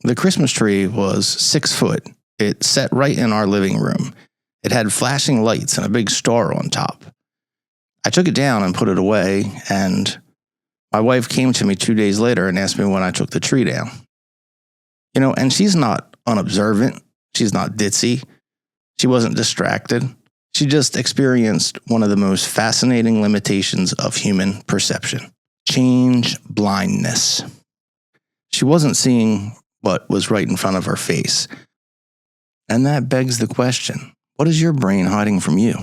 The Christmas tree was 6 foot. It sat right in our living room. It had flashing lights and a big star on top. I took it down and put it away, and my wife came to me 2 days later and asked me when I took the tree down. And she's not unobservant. She's not ditzy. She wasn't distracted. She just experienced one of the most fascinating limitations of human perception: ChangeBlindness. She wasn't seeing what was right in front of her face. And that begs the question, what is your brain hiding from you?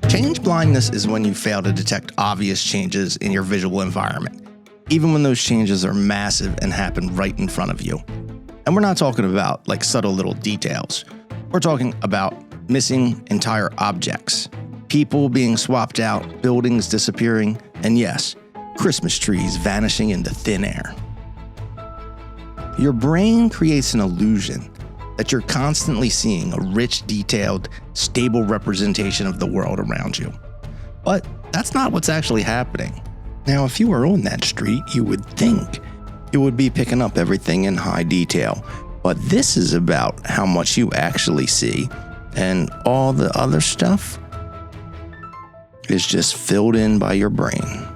ChangeBlindness is when you fail to detect obvious changes in your visual environment, even when those changes are massive and happen right in front of you. And we're not talking about subtle little details. We're talking about missing entire objects, people being swapped out, buildings disappearing, and yes, Christmas trees vanishing into thin air. Your brain creates an illusion that you're constantly seeing a rich, detailed, stable representation of the world around you. But that's not what's actually happening. Now, if you were on that street, you would think you would be picking up everything in high detail. But this is about how much you actually see, and all the other stuff is just filled in by your brain.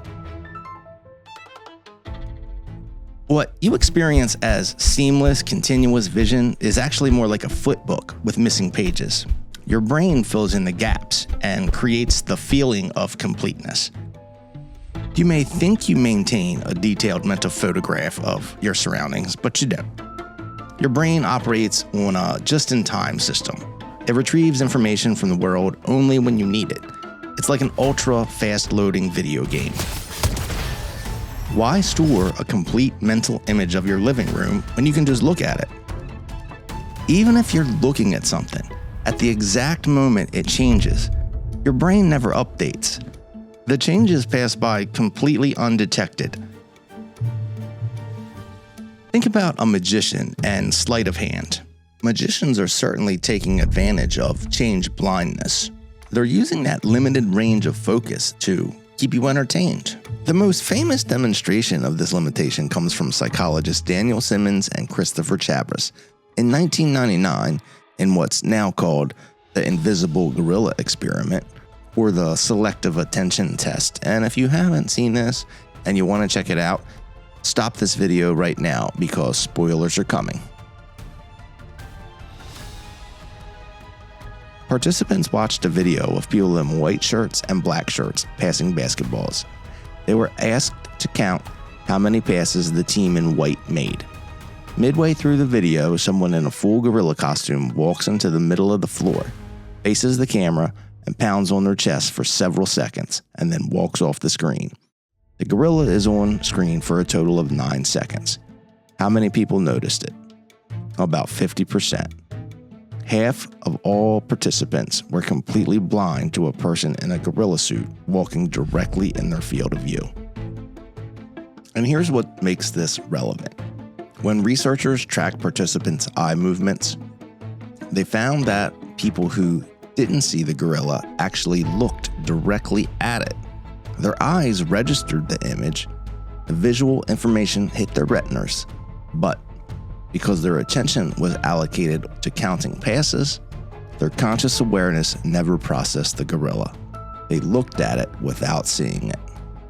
What you experience as seamless, continuous vision is actually more like a flipbook with missing pages. Your brain fills in the gaps and creates the feeling of completeness. You may think you maintain a detailed mental photograph of your surroundings, but you don't. Your brain operates on a just-in-time system. It retrieves information from the world only when you need it. It's like an ultra-fast-loading video game. Why store a complete mental image of your living room when you can just look at it? Even if you're looking at something, at the exact moment it changes, your brain never updates. The changes pass by completely undetected. Think about a magician and sleight of hand. Magicians are certainly taking advantage of ChangeBlindness. They're using that limited range of focus to keep you entertained. The most famous demonstration of this limitation comes from psychologists Daniel Simmons and Christopher Chabris in 1999 in what's now called the invisible gorilla experiment, or the selective attention test. And if you haven't seen this and you want to check it out, stop this video right now because spoilers are coming. Participants watched a video of people in white shirts and black shirts passing basketballs. They were asked to count how many passes the team in white made. Midway through the video, someone in a full gorilla costume walks into the middle of the floor, faces the camera, and pounds on their chest for several seconds, and then walks off the screen. The gorilla is on screen for a total of 9 seconds. How many people noticed it? About 50%. Half of all participants were completely blind to a person in a gorilla suit walking directly in their field of view. And here's what makes this relevant. When researchers tracked participants' eye movements, they found that people who didn't see the gorilla actually looked directly at it. Their eyes registered the image, the visual information hit their retinas, but because their attention was allocated to counting passes, their conscious awareness never processed the gorilla. They looked at it without seeing it.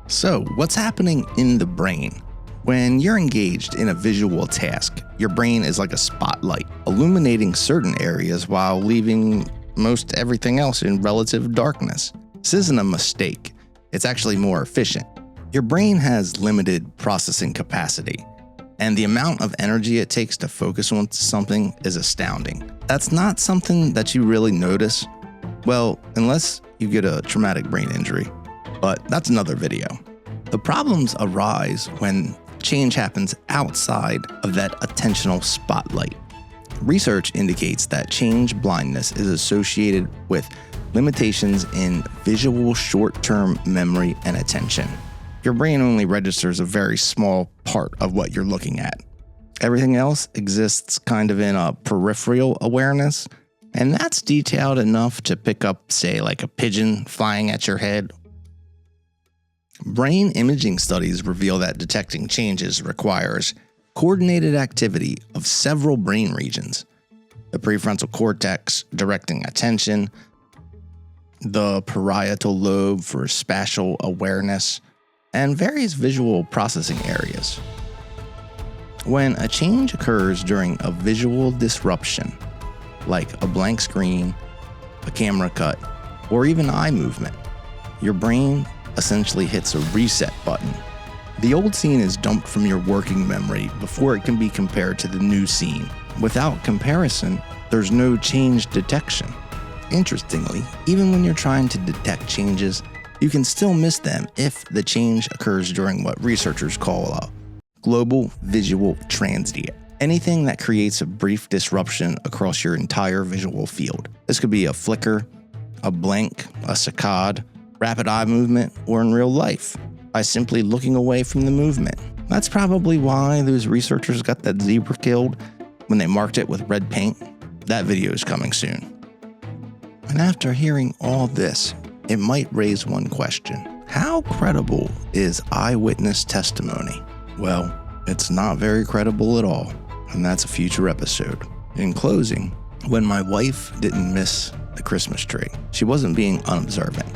So, what's happening in the brain? When you're engaged in a visual task, your brain is like a spotlight, illuminating certain areas while leaving most everything else in relative darkness. This isn't a mistake. It's actually more efficient. Your brain has limited processing capacity, and the amount of energy it takes to focus on something is astounding. That's not something that you really notice, well, unless you get a traumatic brain injury, but that's another video. The problems arise when change happens outside of that attentional spotlight. Research indicates that ChangeBlindness is associated with limitations in visual short-term memory and attention. Your brain only registers a very small part of what you're looking at. Everything else exists kind of in a peripheral awareness, and that's detailed enough to pick up, say, like a pigeon flying at your head. Brain imaging studies reveal that detecting changes requires coordinated activity of several brain regions. The prefrontal cortex directing attention, the parietal lobe for spatial awareness, and various visual processing areas. When a change occurs during a visual disruption, like a blank screen, a camera cut, or even eye movement, your brain essentially hits a reset button. The old scene is dumped from your working memory before it can be compared to the new scene. Without comparison, there's no change detection. Interestingly, even when you're trying to detect changes, you can still miss them if the change occurs during what researchers call a global visual transient. Anything that creates a brief disruption across your entire visual field. This could be a flicker, a blink, a saccade, rapid eye movement, or in real life, by simply looking away from the movement. That's probably why those researchers got that zebra killed when they marked it with red paint. That video is coming soon. And after hearing all this, it might raise one question. How credible is eyewitness testimony? Well, it's not very credible at all, and that's a future episode. In closing, when my wife didn't miss the Christmas tree, she wasn't being unobservant.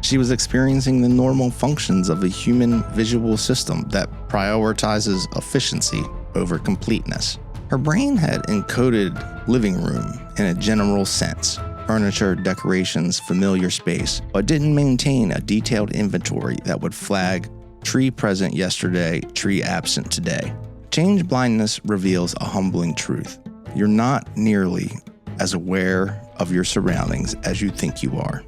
She was experiencing the normal functions of a human visual system that prioritizes efficiency over completeness. Her brain had encoded living room in a general sense, furniture, decorations, familiar space, but didn't maintain a detailed inventory that would flag tree present yesterday, tree absent today. ChangeBlindness reveals a humbling truth. You're not nearly as aware of your surroundings as you think you are.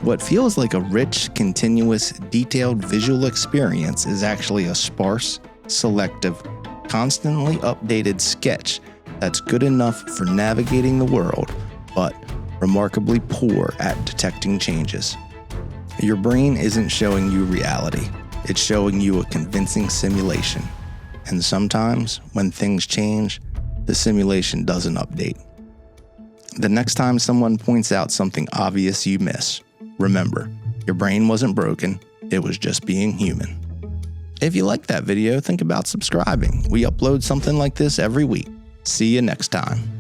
What feels like a rich, continuous, detailed visual experience is actually a sparse, selective, constantly updated sketch that's good enough for navigating the world, but remarkably poor at detecting changes. Your brain isn't showing you reality. It's showing you a convincing simulation. And sometimes, when things change, the simulation doesn't update. The next time someone points out something obvious you miss, remember, your brain wasn't broken, it was just being human. If you liked that video, think about subscribing. We upload something like this every week. See you next time.